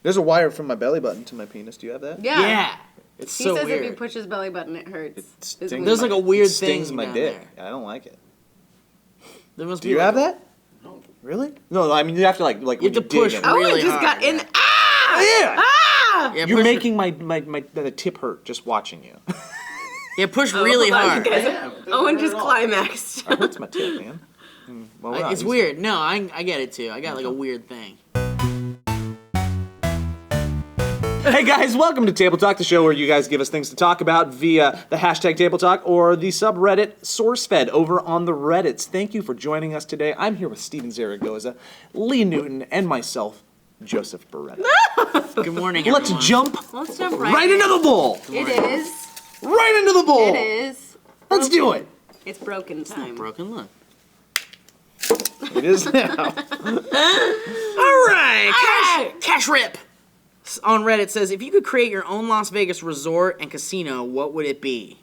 There's a wire from my belly button to my penis. Do you have that? Yeah. It's He so says weird. if you push his belly button, it hurts. It stings. There's like a weird It stings thing my down dick. there. I don't like it. There must Do be you like have that? No. Really? No, I mean you have to like You when have to dig push in. Oh, really it just hard, got in. yeah. Ah! Yeah. Ah! Yeah, You're push- making the tip hurt just watching you. Yeah, push really hold on, hard. guys. Owen just climaxed. It hurts my tip, man. Well, we're not It's used weird. No, I get it too. I got like a weird thing. Hey guys, welcome to Table Talk, the show where you guys give us things to talk about via the hashtag Table Talk or the subreddit SourceFed over on the Reddits. Thank you for joining us today. I'm here with Steven Zaragoza, Lee Newton, and myself, Joseph Beretta. Good morning, Let's everyone. jump Let's jump right into the bowl. It is. Right into the bowl. It is. Let's do it. It's broken time. Broken look. It is now. All right, cash rip. On Reddit says, if you could create your own Las Vegas resort and casino, what would it be?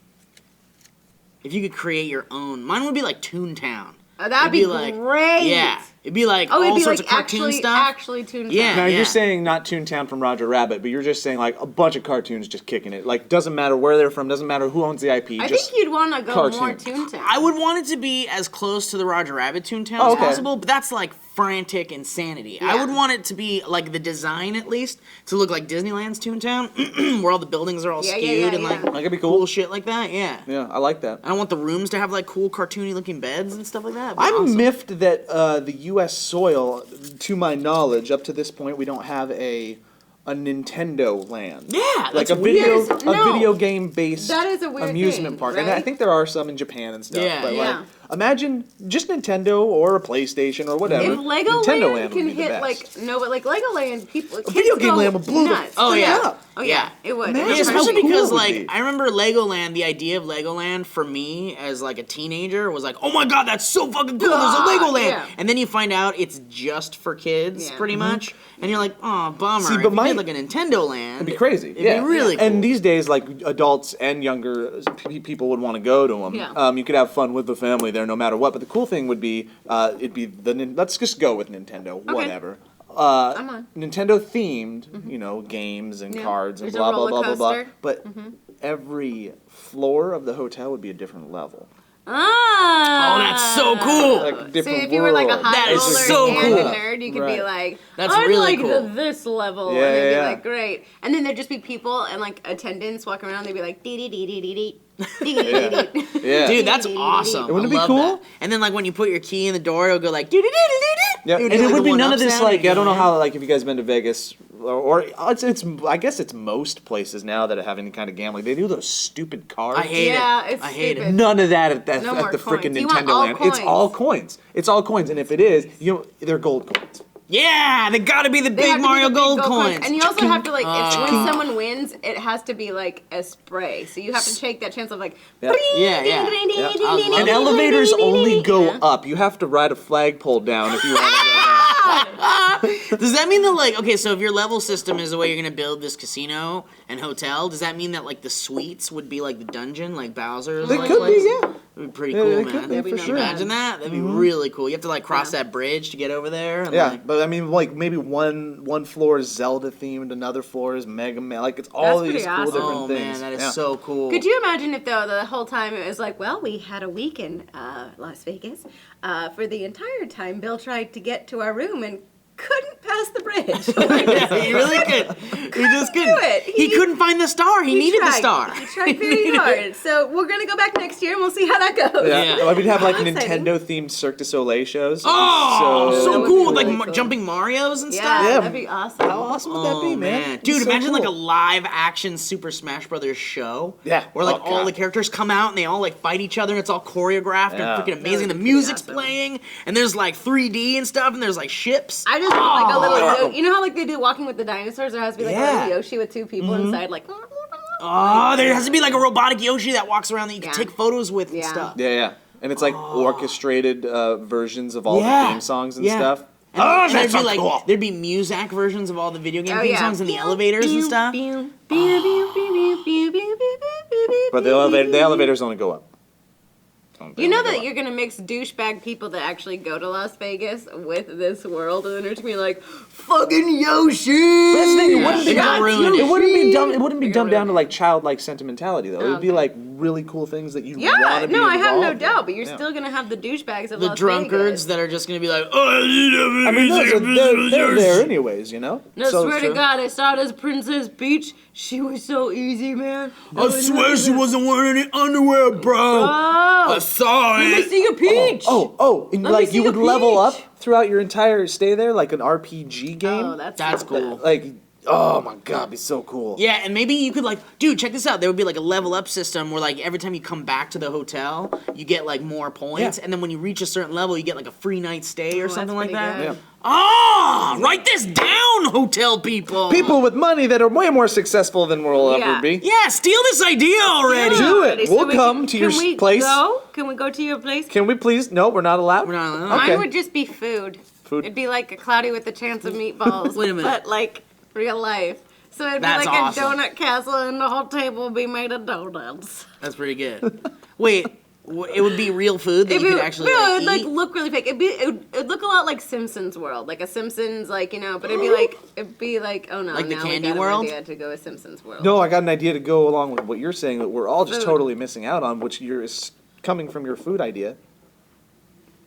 If you could create your own, mine would be like Toontown. Oh, that'd be like, great. Yeah, it'd be like Oh, it'd all be sorts like of cartoon stuff. actually Toontown. Yeah. Now you're saying not Toontown from Roger Rabbit, but you're just saying like a bunch of cartoons just kicking it. Like doesn't matter where they're from, doesn't matter who owns the IP. I just think you'd want to go cartoon. more Toontown. I would want it to be as close to the Roger Rabbit Toontown Oh, as okay. possible, but that's like frantic insanity. I would want it to be like the design at least to look like Disneyland's Toontown, where all the buildings are all Yeah, skewed and yeah. like That could be cool. shit like that. Yeah. Yeah, I like that. I don't want the rooms to have like cool cartoony looking beds and stuff like that. It'd be I'm awesome. miffed that the U.S. soil, to my knowledge, up to this point, we don't have a Nintendo Land. Yeah, like that's a video, weird. No. a video game based That is a weird amusement thing, park, right? and I think there are some in Japan and stuff. Yeah, but yeah. like, imagine just Nintendo or a PlayStation or whatever. If Legoland Nintendo Land can would be the hit best. like no, but like Legoland, people kids video game go land would blow the nuts. Oh, yeah. up. Oh yeah, it would. Man, Yeah, That's how especially cool because it would like be. I remember Legoland. The idea of Legoland for me as like a teenager was like, oh my god, that's so fucking cool. There's a Legoland, yeah. and then you find out it's just for kids, Yeah. pretty much, and you're like, oh bummer. See, If but you my- did like a Nintendo Land, It'd be crazy. It'd yeah. be really cool. And these days, like adults and younger people would want to go to them. Yeah. You could have fun with the family there, no matter what. But the cool thing would be, it'd be let's just go with Nintendo, whatever. I'm on. Nintendo themed, you know, games and Yeah. cards and There's a blah blah blah roller blah blah. coaster. But every floor of the hotel would be a different level, Ah. Oh, that's so cool. like a So different if you were like a world. high That is roller so and cool. a nerd, you could be Right. like, That's I'd really like cool. this level, Yeah, and it'd yeah, be yeah. like great. And then there'd just be people and like attendants walking around. They'd be like, dee dee dee dee dee dee. Yeah. Dude, that's awesome. Wouldn't it I be love cool? that. And then like when you put your key in the door, it'll go like doo doo doo doo Yeah, doo. and it would be none of this like I don't know Yeah. how like if you guys been to Vegas or it's I guess it's most places now that have any kind of gambling. They do those stupid cards. I hate Yeah, it. it's I hate stupid. it. None of that at, No at more the freaking coins. You want Nintendo all Land. It's coins. all coins. It's all coins, and if it is, they're gold coins. Yeah, they gotta be the They big have to be Mario the big Gold gold coins. And you also have to like, if when someone wins, it has to be like a spray. So you have to take that chance of like, Yeah. Yeah, yeah. I love And it. elevators only go up. You have to ride a flagpole down if you want to go down. Does that mean that like okay, so if your level system is the way you're gonna build this casino and hotel, does that mean that like the suites would be like the dungeon, like Bowser's? They like, could place? be, yeah. It'd be pretty Yeah, cool, they man. could be, That'd be for not sure. bad. Imagine that. That'd be really cool. You have to like cross that bridge to get over there. And, Yeah, like, but I mean, like maybe one floor is Zelda themed, another floor is Mega Man. Like it's all That's these pretty cool awesome. different oh things. man, that is Yeah. so cool. Could you imagine if though the whole time it was like, well, we had a week in Las Vegas. For the entire time, Bill tried to get to our room and couldn't pass the bridge. Yeah, he really could. He just couldn't. do it. He couldn't find the star. He needed the star. He tried very hard. So we're gonna go back next year and we'll see how that goes. Yeah, Yeah. Well, we'd have like How exciting. Nintendo themed Cirque du Soleil shows. Oh, That so would cool! be Like really cool. jumping Marios and Yeah, stuff. Yeah. that'd be awesome. How awesome would that be, Oh, man? Dude, It's so imagine like a cool. live action Super Smash Brothers show. Yeah. Where like Oh, all God. the characters come out and they all like fight each other and it's all choreographed Yeah. and freaking amazing. That The would be music's awesome. playing and there's like 3D and stuff and there's like ships. I just want like a little, Oh. you know how like they do Walking with the Dinosaurs? There has to be like a Yeah. little Yoshi with two people inside, like. Oh, there has to be like a robotic Yoshi that walks around that you can Yeah. take photos with and Yeah. stuff. Yeah, yeah, and it's like orchestrated versions of all Yeah. the theme songs and Yeah. stuff. And, Oh, and that there'd be sounds like cool. there'd be Muzak versions of all the video game Oh, theme yeah. songs in the elevators and stuff. But the elevators only go up. something. You know that you're gonna mix douchebag people that actually go to Las Vegas with this world, and then they're just gonna be like, "Fucking Yoshi." That's the thing. It wouldn't be They're gonna dumb. ruin It wouldn't be dumb. It wouldn't be They're dumbed gonna down to like childlike sentimentality though. It would be Okay. like really cool things that you Yeah, want to be no, I have no involved in. doubt, but you're Yeah. still gonna have the douchebags of The Las drunkards Vegas. that are just gonna be like, oh, I mean, they're there anyways, you know. No, So- swear to God, I saw this Princess Peach. She was so easy, man. I swear she wasn't wearing any underwear, bro. Oh, I saw let me it. see your peach. And Let me like see you your would level peach. up throughout your entire stay there, like an RPG game. Oh, that's That's cool. Like, oh my god, it'd be so cool. Yeah, and maybe you could like, dude, check this out. There would be like a level up system where like every time you come back to the hotel, you get like more points, Yeah. and then when you reach a certain level, you get like a free night stay or Oh, something that's like that. pretty Yeah. Ah, write this down, hotel people. People with money that are way more successful than we'll Yeah. ever be. Yeah, steal this idea already. Do it. Already, We'll we come to your can we place. Go? Can we go to your place? Can we please? No, we're not allowed. We're not allowed. Okay. Mine would just be food. Food. It'd be like a Cloudy with a Chance of Meatballs. Wait a minute. But like real life. So it'd That's be like awesome. a donut castle, and the whole table would be made of donuts. That's pretty good. Wait, it would be real food that you could actually no, like, it'd eat? look really fake. It'd look a lot like Simpsons World, like a Simpsons, like but it'd be like oh no, Like the now Candy we got World? An idea to go with Simpsons World. No, I got an idea to go along with what you're saying that we're all just Food. totally missing out on, which you're coming from your food idea.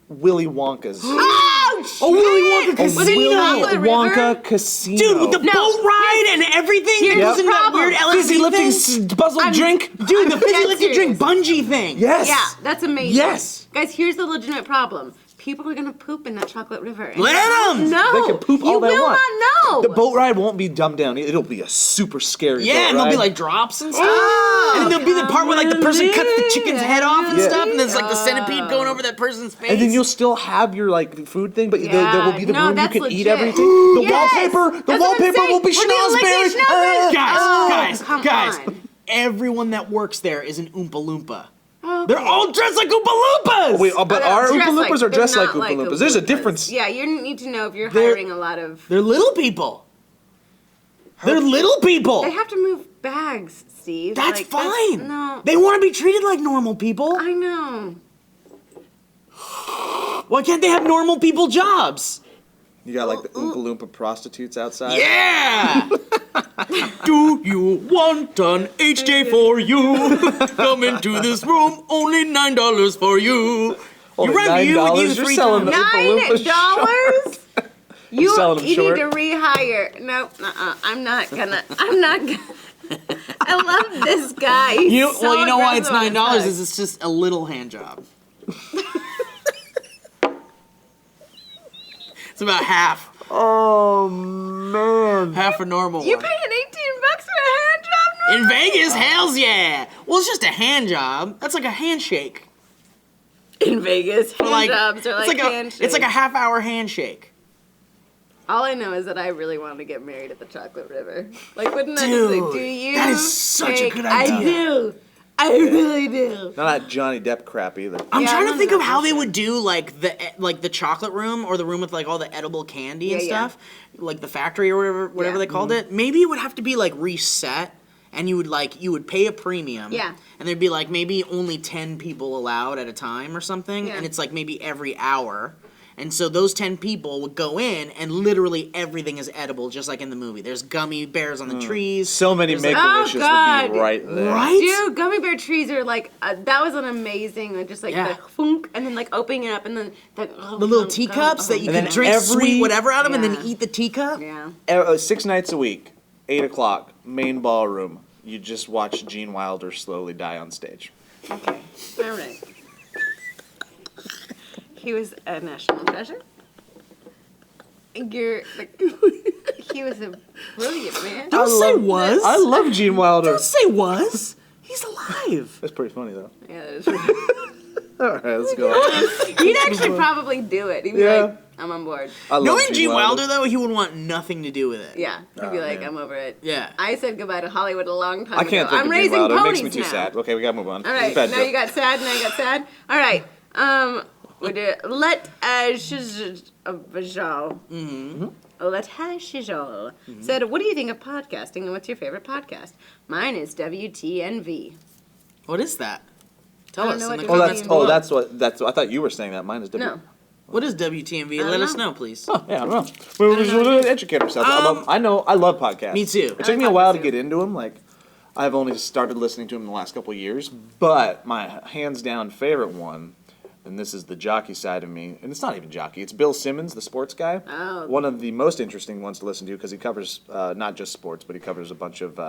Willy Wonka's. Oh, Willy Wonka Was it Casino. Chocolate River? Wonka Casino. Dude, with the No. boat ride and everything that Here's goes the in that problem. weird LSD fizzy lifting thing. puzzle drink. Dude, the fizzy Dead lifting drink serious. bungee thing. Yes. Yeah, that's amazing. Yes. Guys, here's the legitimate problem. People are gonna poop in that chocolate river. Let 'em! No. They can poop all you they will want. not know. The boat ride won't be dumbed down. It'll be a super scary Yeah, boat and there'll be ride. like drops and stuff. Oh, and then there'll be the part where like the person cuts the chicken's head off and Yeah. stuff, and there's like the centipede going over that person's face. And then you'll still have your like food thing, but there will be the no, room you that's can legit. eat everything. The Yes! wallpaper That's what I'm wallpaper saying. will be We're gonna lick schnozberries. it, schnozberries. guys, Oh, come guys, on. everyone that works there is an Oompa Loompa. Okay. They're all dressed like Oompa Loompas. Wait, but our Oompa Dressed Loompas are they're dressed like not Oompa Loompas. There's a Oompa difference. Yeah, you need to know if you're They're- hiring a lot of. They're little people. They're little people. They have to move bags, Steve. That's Like, fine. No, They want to be treated like normal people. I know. Why can't they have normal people jobs? You got like the Oompa Loompa prostitutes outside. Yeah! Do you want an HJ for you? Come into this room, only $9 for you. Only you run you and $9? you You're free selling time. the Oompa Loompa $9? You selling them need short. to rehire. No, I'm not gonna. I love this guy. He's You, so well, you know why it's aggressive on $9 his is it's just a little hand job. It's about half. Oh man. Half a normal You one. paying $18 for a hand job? In Vegas, hells yeah. Well, it's just a hand job. That's like a handshake. In Vegas, hand Like, jobs are it's like a, handshakes. it's like a half-hour handshake. All I know is that I really want to get married at the Chocolate River. Like, wouldn't that Dude, just like, do you? that is such a Like, good I idea. do. I really do. Not that Johnny Depp crap either. I'm Yeah, trying I to think don't of know. how they would do like the chocolate room or the room with like all the edible candy and Yeah, yeah. stuff, like the factory or whatever Yeah. they called it. Maybe it would have to be like reset, and you would pay a premium. Yeah. And there'd be like maybe only 10 people allowed at a time or something, Yeah. and it's like maybe every hour. And so those 10 people would go in, and literally everything is edible, just like in the movie. There's gummy bears on the trees. So many There's, like- Make-A-Wishes Oh, would be God. right there. Right? Dude, gummy bear trees are like, that was an amazing, just like Yeah. the funk, and then like opening it up, and then the The little teacups that you And can then drink every- sweet whatever out of, and then Yeah. eat the teacup. Yeah. 6 nights a week, 8 o'clock, main ballroom. You just watch Gene Wilder slowly die on stage. Okay. All right. He was a national treasure. He was a brilliant man. Don't say was. I love Gene Wilder. Don't say was. He's alive. That's pretty funny though. Yeah, that is right. All right, let's go. He'd actually probably do it. He'd be Yeah. like, I'm on board. I love Knowing Gene Wilder, though, he would want nothing to do with it. Yeah. He'd be Oh, like, man. I'm over it. Yeah. I said goodbye to Hollywood a long time I can't ago. think I'm of Gene raising Wilder. It ponies makes me too now. sad. Okay, we gotta move on. All This is right, a bad now joke. you got sad, now you got sad. All right, let Vajal. Let Shijol said, what do you think of podcasting and what's your favorite podcast? Mine is WTNV. What is that? Tell I us don't in know the what comments WTMV below. that's what I thought you were saying that. Mine is different. No. What is WTMV? don't Let us know. know, please. Oh, yeah, I don't know. We'll educate ourselves. I know. I love podcasts. Me too. It took I me a like while to podcasts, get too. into them. Like, I've only started listening to them in the last couple of years. But my hands down favorite one, and this is the jockey side of me, and it's not even jockey. It's Bill Simmons, the sports guy. Oh. One of the most interesting ones to listen to because he covers not just sports, but he covers a bunch of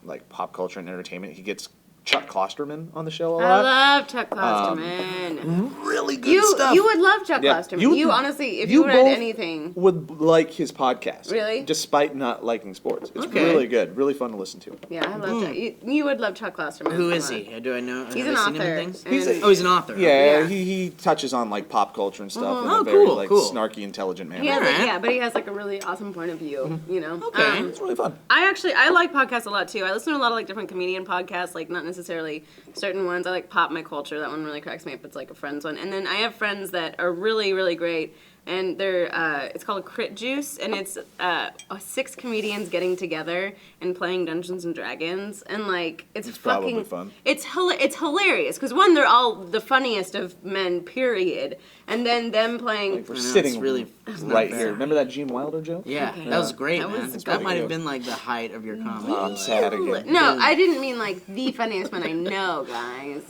like pop culture and entertainment. He gets Chuck Klosterman on the show a I lot. love Chuck Klosterman. Really good stuff. You would love Chuck Yeah, Klosterman. you- You honestly, if you read both anything. would like his podcast. Really? Despite not liking sports. It's Okay. really good. Really fun to listen to. Yeah, I love Chuck. You would love Chuck Klosterman. Who a is lot. he? Do I know? He's have an I seen him in author. things? and- Oh, he's an author. Yeah, Yeah. He touches on like pop culture and stuff in Oh, a very cool, like cool. snarky, intelligent manner. He has, like, Alright. yeah, but he has like a really awesome point of view, you know. Okay. It's really fun. I like podcasts a lot too. I listen to a lot of like different comedian podcasts, like not necessarily certain ones. I like Pop My Culture. That one really cracks me up. It's like a friend's one. And then I have friends that are really, really great. And they're it's called Crit Juice, and it's 6 comedians getting together and playing Dungeons and Dragons, and like it's probably fucking fun. It's hilarious because one, they're all the funniest of men, period, and then them playing. Like we're I know, sitting it's really- right bad. here. Remember that Gene Wilder joke? Yeah, Okay. that was great, That man. was That great. might have been like the height of your comedy. I'm sad again. No, I didn't mean like the funniest one I know, guys.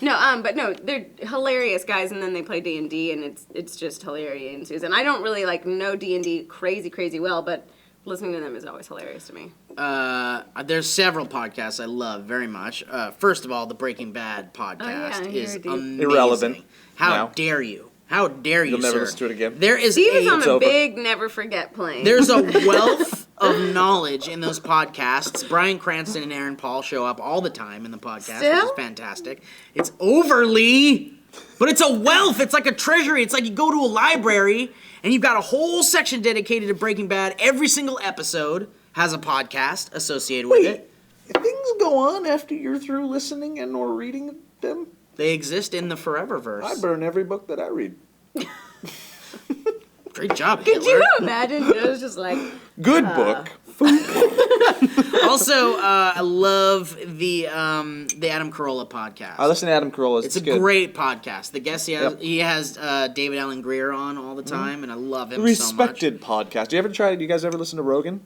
No, but no, they're hilarious guys, and then they play D&D, and it's just hilarious. And I don't really like know D&D crazy well, but listening to them is always hilarious to me. There's several podcasts I love very much. First of all, the Breaking Bad podcast I is heard it. amazing. Irrelevant How now. dare you? How dare you, You'll never sir? listen to it again? There is Steve is on It's a over. big never forget plane. There's a wealth of knowledge in those podcasts. Bryan Cranston and Aaron Paul show up all the time in the podcast, which is Still? fantastic. It's overly, but it's a wealth. It's like a treasury. It's like you go to a library and you've got a whole section dedicated to Breaking Bad. Every single episode has a podcast associated with it. Things go on after you're through listening and or reading them. They exist in the Foreververse. I burn every book that I read. Great job, Could Hitler. you imagine? It was just like, Good book. Also, I love the Adam Carolla podcast. I listen to Adam Carolla's. It's a good. great podcast. The guests Yep. he has David Allen Greer on all the time, and I love him Respected podcast. Do you guys ever listen to Rogan?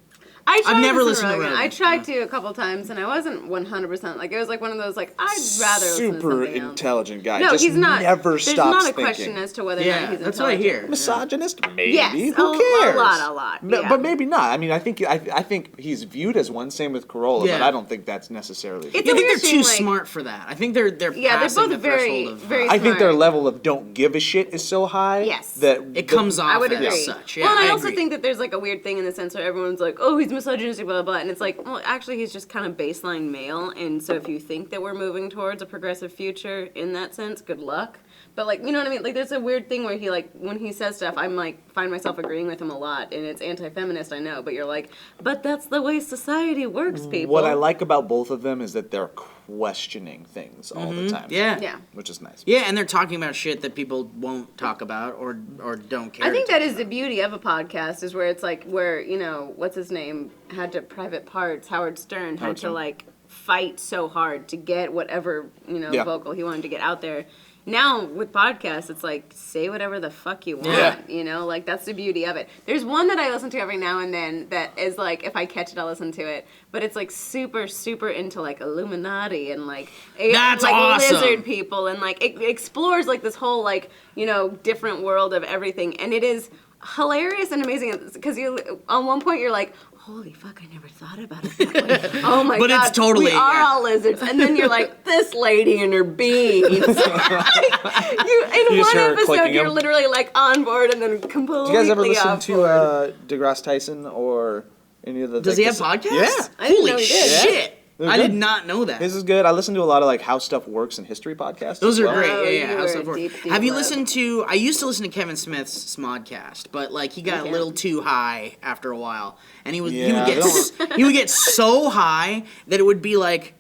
I tried never to listened to Rogan. Rogan. I tried to a couple times, and I wasn't 100%. Like, it was like one of those, like, I'd rather listen to Super something else. intelligent guy. No, Just he's not. Never There's stops not a thinking. question as to whether or Yeah, not he's that's what I intelligent. hear. Misogynist? Maybe. Yes, Who cares? a lot. No, Yeah. but maybe not. I mean, I think he's viewed as one. Same with Carolla, Yeah. but I don't think that's necessarily. It's I a think weird they're too thing, like- smart for that. I think they're Yeah, they're passing both the very, threshold of. very I think their smart. level of don't give a shit is so high. Yes. That it comes off I would as agree. such. Yeah, well, and I, I also agree. think that there's like a weird thing in the sense where everyone's like, "Oh, he's misogynistic," blah blah blah, and it's like, well, actually, he's just kind of baseline male, and so if you think that we're moving towards a progressive future in that sense, good luck. But like, you know what I mean? Like, there's a weird thing where he like when he says stuff, I'm like find myself agreeing with him a lot, and it's anti-feminist, I know, but you're like, but that's the way society works, people. What I like about both of them is that they're questioning things all the time. Yeah. Yeah. Which is nice. Yeah, and they're talking about shit that people won't talk about or don't care. I think to that talk is the beauty of a podcast is where it's like where, you know, what's his name had to private parts, Howard Stern had Howard to Stern. like fight so hard to get whatever, you know, Yeah. vocal he wanted to get out there. Now with podcasts, it's like say whatever the fuck you want, Yeah. you know, like that's the beauty of it. There's one that I listen to every now and then that is like if I catch it, I'll listen to it, but it's like super into like Illuminati and like That's like awesome. lizard people and like it explores like this whole like, you know, different world of everything, and it is hilarious and amazing because you on one point you're like, holy fuck, I never thought about it that way. Oh my But god, it's totally- we are yeah. all lizards, and then you're like, this lady and her beans. In just one hear her episode, clicking you're them. literally like on board, and then completely Do you guys ever listen off to board. DeGrasse Tyson or any of the? Does like, he have this- podcasts? Yeah. I didn't Holy know he did. shit! They're I good. did not know that. This is good. I listen to a lot of like how stuff works in history podcasts. Those as are well. great. Oh, Yeah, you yeah. were How's a that work? deep Have you love. listened to? I used to listen to Kevin Smith's Smodcast, but like he got a Okay. little too high after a while, and he Yeah, would get he would get so high that it would be like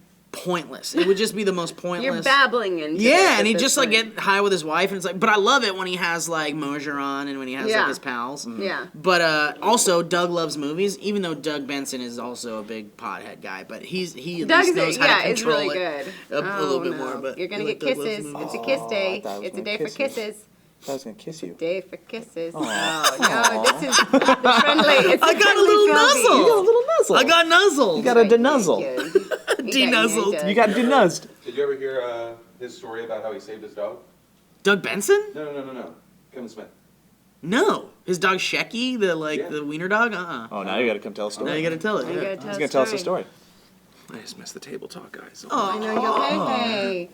pointless. It would just be the most pointless. You're babbling into Yeah, this and at he'd this just like point. get high with his wife, and it's like. But I love it when he has like Mosier on, and when he has like his pals. Yeah. But also, Doug loves movies, even though Doug Benson is also a big pothead guy. But he at Doug's least knows how to it's control really it good. a little bit more. But you're gonna like get Doug loves kisses. movies. It's a kiss day. I thought I was It's a gonna day for kiss you. kisses. I was gonna kiss you. Day for kisses. Oh no, this is the friendly. It's I the got a friendly little Philby. nuzzle. You got a little nuzzle. I got nuzzled. You got a denuzzle. Denuzzled. You got denuzzed. Did you ever hear his story about how he saved his dog? Doug Benson? No. Kevin Smith. No. His dog Shecky, the Yeah. the wiener dog? Oh, now you gotta come tell a story. Now you gotta tell it. You Yeah. gotta tell He's gonna tell us a story. I just missed the table talk, guys. Oh, I know you're okay.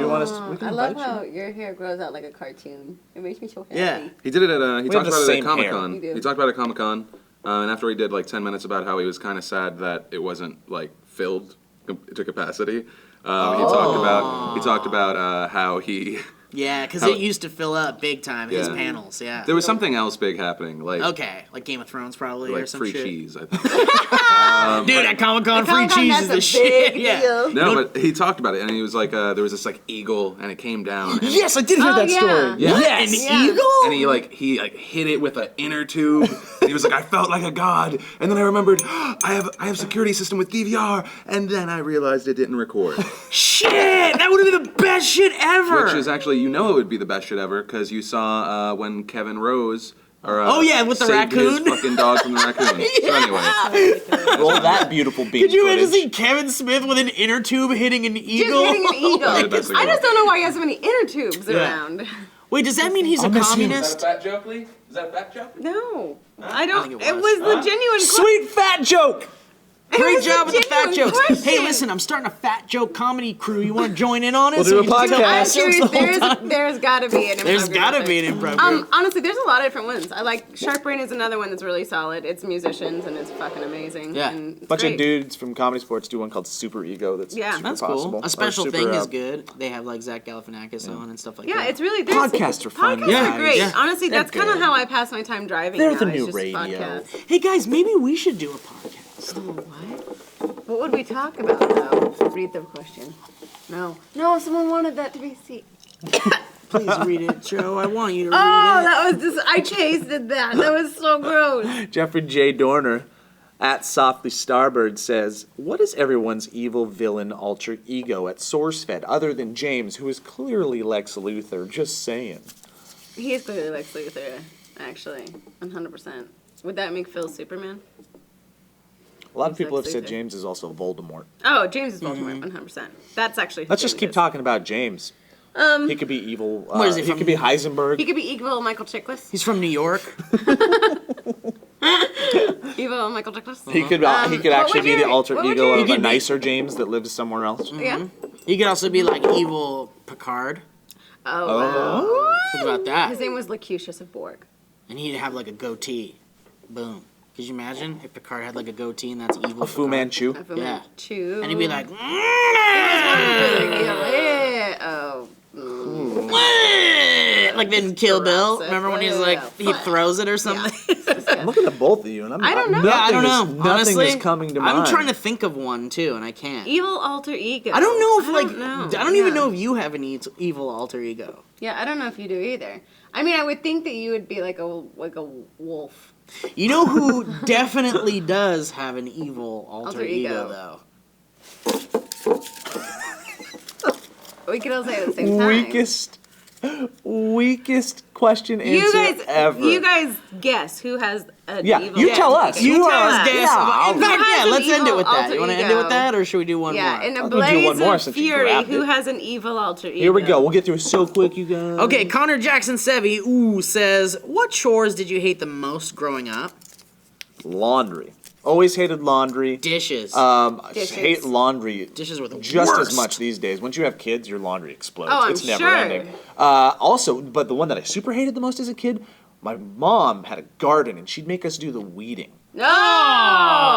You want us? We can I love invite you. how your hair grows out like a cartoon. It makes me so happy. Yeah. He did it at he We talked have the about it same at Comic hair. Con. We do. He talked about it at Comic Con, and after he did like 10 minutes about how he was kind of sad that it wasn't like filled to capacity. He talked about how he. Yeah, because How- it used to fill up big time, his Yeah. panels, yeah. There was something else big happening, like like Game of Thrones probably or like some free shit. cheese. I think. Dude, at Comic-Con, free Comic-Con, cheese that's is the a shit. big Yeah. deal. No, but he talked about it, and he was like, there was this like eagle, and it came down. And Yes, I did hear Oh, that yeah. story. Yeah. Yes. An Yeah. eagle? And he hit it with an inner tube. And he was like, I felt like a god. And then I remembered, I have security system with DVR. And then I realized it didn't record. Shit! That would have been the best shit ever! Which is actually, it would be the best shit ever because you saw when Kevin Rose. Oh, yeah, with the saved raccoon. His fucking dog from the raccoon. So anyway, Roll that beautiful bean Could you imagine footage. seeing Kevin Smith with an inner tube hitting an Just eagle? hitting an eagle. That'd be the best thing I ever. just don't know why he has so many inner tubes Yeah. around. Wait, does that mean he's a I'll miss you. is communist? that a fat joke, Lee? Is that a fat joke? No, I don't. think It it was was. the genuine. Sweet fat joke. Great was a job with the fat genuine jokes. Hey, question. listen, I'm starting a fat joke comedy crew. You want to join in on it? We'll do a you can tell podcast. fat jokes the whole time? There's got to be an improv There's group gotta out be there. an improv group. Honestly, there's a lot of different ones. I like Sharp Brain is another one that's really solid. It's musicians and it's fucking amazing. Yeah. and it's Bunch great. of dudes from Comedy Sports do one called Super Ego. That's Yeah. super That's possible. cool. Or A special super, thing is good. They have like Zach Galifianakis on and stuff like Yeah, that. it's really there's- Podcasts are fun, Podcasts guys. are great. Yeah. Honestly, They're that's kind of good. how I pass my time driving. They're now, the is new just radio. podcasts. Hey guys, maybe we should do a podcast. Oh, what? What would we talk about though? Read the question. No, someone wanted that to be seen. Please read it, Joe. I want you to Oh, read it. that was just, I tasted that. That was so gross. Jeffrey J. Dorner at Softly Starboard says, what is everyone's evil villain alter ego at SourceFed other than James, who is clearly Lex Luthor? Just saying. He is clearly Lex Luthor, actually. 100%. Would that make Phil Superman? A lot of He's people have Lex said Luthor. James is also Voldemort. Oh, James is Voldemort, 100%. That's actually who Let's just James keep is. talking about James. He could be evil. What is he he from? could be Heisenberg. He could be evil Michael Chiklis. He's from New York. Evil Michael Chiklis. He could what actually would be the your- alter what would ego your- of He a could be- nicer James that lives somewhere else. Yeah. He could also be like evil Picard. Oh, wow. Think about that. His name was Locutus of Borg. And he'd have like a goatee. Boom. Could you imagine if Picard had like a goatee and that's evil? A Fu Picard? Manchu. Fu Yeah. Manchu. And he'd be like, like in Kill Bill. Jurassic Remember when he's like, he World. throws it or something? I'm looking at both of you, and I don't know. Yeah, I don't know. Nothing Honestly, is coming to mind. I'm trying to think of one too, and I can't. Evil alter ego. I don't know if I like don't know. I don't even Yeah. know if you have an evil alter ego. Yeah, I don't know if you do either. I mean, I would think that you would be like a wolf. You know who definitely does have an evil alter ego though? We could all say it at the same time. Weakest question answer ever. You guys guess who has an Yeah, evil. you tell us. You You tell are- us, guys. yeah, In fact, Who has yeah, an let's end it evil with that. alter You want to end it with ego? that, or should we do one Yeah, more? in a I'll do one blaze more of since you fury, grabbed who it. has an evil alter ego? Here we go. We'll get through it so quick, you guys. Okay, Connor Jackson Sevi says, what chores did you hate the most growing up? Laundry. Always hated laundry. Dishes. I Dishes. hate laundry Dishes were the just worst. as much these days. Once you have kids, your laundry explodes. Oh, I'm it's never sure. ending. Also, but the one that I super hated the most as a kid, my mom had a garden and she'd make us do the weeding. No.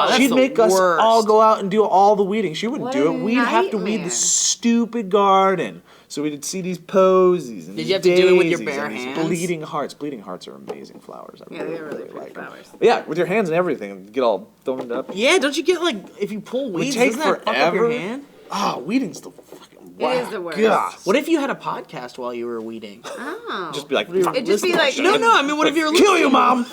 That's She'd the make us worst. all go out and do all the weeding. She wouldn't What do a it. We'd have to weed nightmare. the stupid garden. So we'd see these posies and Did these you have to do it with your daisies bare and these hands? bleeding hearts. Bleeding hearts are amazing flowers. I Yeah, they're really like pretty them. flowers. Yeah, with your hands and everything, and get all thrown up. Yeah, don't you get like if you pull weeds, take doesn't that fuck up forever. your hand? weeding's the fucking It is the worst. God. What if you had a podcast while you were weeding? Oh. Just be like, It'd just be like, No, I mean, what if you're kill you, mom.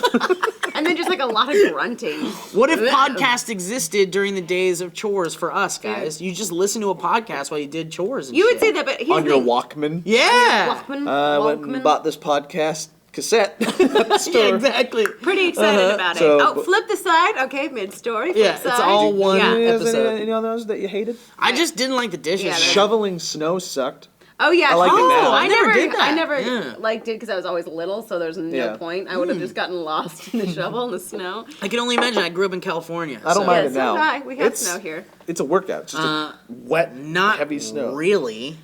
and then just like a lot of grunting. What if podcast existed during the days of chores for us, guys? You just listen to a podcast while you did chores and You would shit. say that, but here's On the your thing. Walkman. Yeah! Walkman. I went and bought this podcast cassette at the store. Yeah, exactly. Pretty excited about it. So- Oh, flip the side. Okay, mid-story. Flip Yeah, it's side. all one Yeah. episode. Any of those that you hated? I just didn't like the dishes. Yeah, Shoveling snow sucked. Oh yeah, I like it now. I never never did that. I never Yeah. liked it because I was always little, so there's no Yeah. point. I would have just gotten lost in the shovel in the snow. I can only imagine. I grew up in California. I don't so mind Yeah, it so now. did I. We have It's- snow here. It's a workout. It's just a wet, Not heavy snow. really.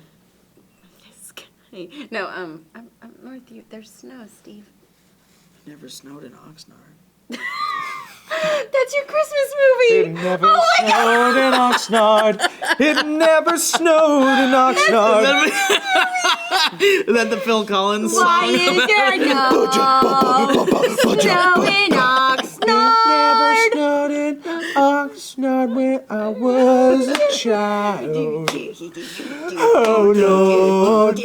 No, I'm north of you. There's snow, Steve. Never snowed in Oxnard. That's your Christmas movie. It never Oh my God. snowed in Oxnard. It never snowed in Oxnard. Is that the Phil Collins song? Why is there no snow in Never Oxnard? snowed in Oxnard when I was a child. Oh Lord.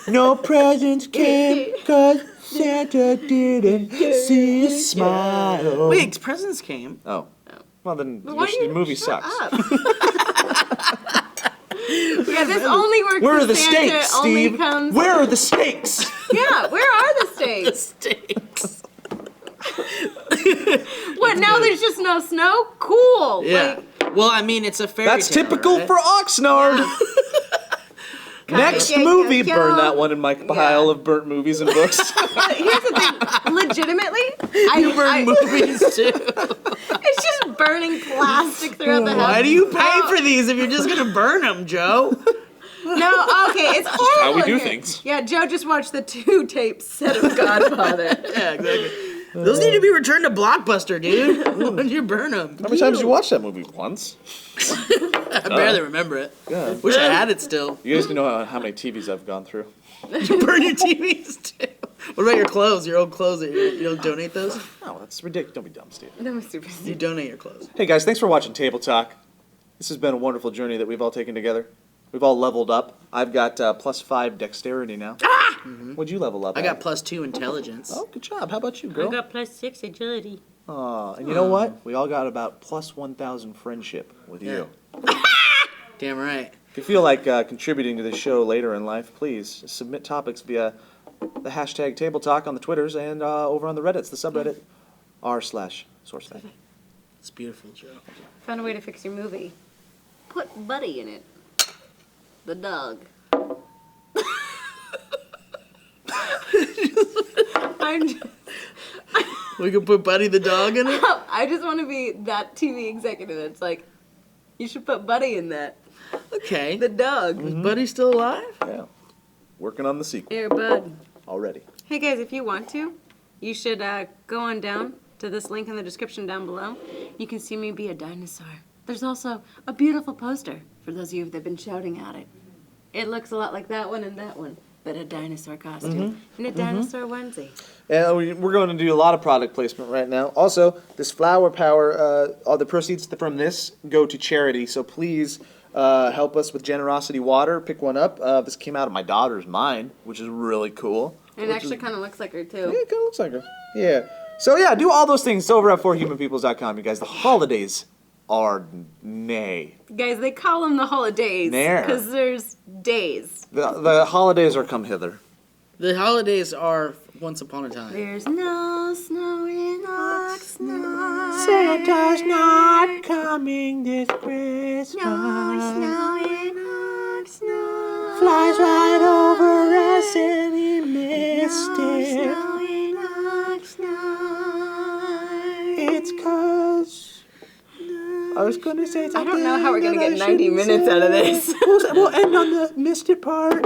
No presents came 'cause Santa didn't see a smile. Wait, presents came. Oh. Well, then Why do the you movie shut sucks. up? Yeah, this only works Where if are the Santa stakes, only Steve? comes. Where are the stakes? Yeah, where are the stakes? Stinks. What, now there's just no snow? Cool. Yeah. Like, Well, I mean, it's a fairy That's tale, typical right? for Oxnard. Next movie, burn that one in my pile of burnt movies and books. here's the thing. Legitimately, You burn movies too. it's just burning plastic throughout the house. Why do you pay Oh, for these if you're just gonna burn them, Joe? No, okay, it's horrible. how we do in here. things. Yeah, Joe just watched the 2 tape set of Godfather. Yeah, exactly. Those need to be returned to Blockbuster, dude. Why did you burn them? How many times did you watch that movie? Once? I barely remember it. Yeah. Wish I had it still. You guys know how many TVs I've gone through. You burn your TVs too. What about your clothes? Your old clothes? You don't donate those? No, that's ridiculous. Don't be dumb, Steve. That was super You stupid. donate your clothes. Hey guys, thanks for watching Table Talk. This has been a wonderful journey that we've all taken together. We've all leveled up. I've got +5 dexterity now. What'd you level up? I at? got +2 intelligence. Oh, good job. How about you, girl? +6 agility. Aw, and you know what? We all got about +1,000 friendship with you. Damn right. If you feel like contributing to this show later in life, please submit topics via the hashtag Table Talk on the Twitters and over on the Reddits, the subreddit r/SourceFed. It's beautiful, Joe. Found a way to fix your movie. Put Buddy in it. The dog. I'm just, We could put Buddy the dog in it? I just want to be that TV executive that's like, you should put Buddy in that. Okay. The dog. Is Buddy still alive? Yeah. Working on the sequel Here, bud. already. Hey guys, if you want to, you should go on down to this link in the description down below. You can see me be a dinosaur. There's also a beautiful poster for those of you that have been shouting at it. It looks a lot like that one, but a dinosaur costume and a dinosaur onesie. And we're going to do a lot of product placement right now. Also, this flower power, all the proceeds from this go to charity. So please help us with Generosity Water. Pick one up. This came out of my daughter's mind, which is really cool. And it actually kind of looks like her Yeah, too. it kind of looks like her. Yeah. So yeah, do all those things over at forhumanpeoples.com, you guys. The holidays are nay. Guys, they call them the holidays There. because there's days. The holidays are come hither. The holidays are once upon a time. There's no snow in Oxnard. Santa's not coming this Christmas. No snow in Oxnard. Flies right over us and he missed it. Snow in Oxnard. It's 'cause I was going to say something. I don't know how we're gonna that get I 90 shouldn't minutes say. out of this. We'll end on the missed it part.